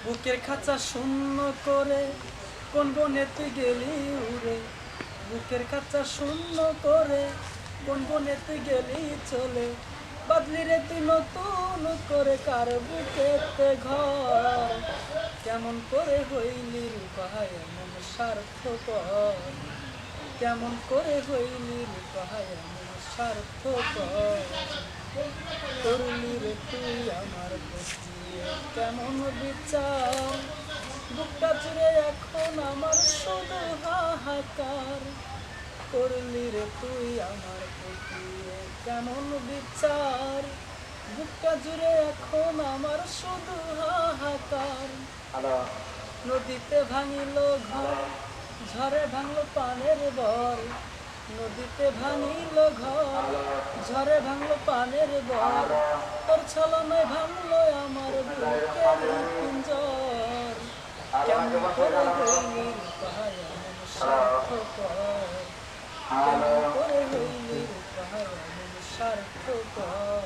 বুকের খাঁচা শূন্য করে কোন বনে তুই গেলি উড়ে। বুকের খাঁচা শূন্য করে কোন বনে তুই গেলি চলে। বাদলি রে তুই নতুন করে কার বুকেতে ঘর। কেমন করে হইলি রূপায় এমন স্বার্থপর। কেমন করে হইলি রূপায় এমন স্বার্থপর। করলি রে তুই আমার প্রতি কেমন বিচার। বুকটা জুড়ে এখন আমার শুধু হাহাকার। করলি রে তুই আমার প্রতি কেমন বিচার। বুকটা জুড়ে এখন আমার শুধু হাহাকার। নদীতে ভাঙিল ঘর, ঝড়ে ভাঙলো পানের বর। নদীতে ভাঙিল ঘর, ঝড়ে ভাঙলো পানের বর। তোর ছলনায় ভাঙলো আমার বুকের পিঞ্জর। কেমন করে হইলি রূপায় এমন স্বার্থপর। কেমন করে হইলি রূপায় এমন স্বার্থপর।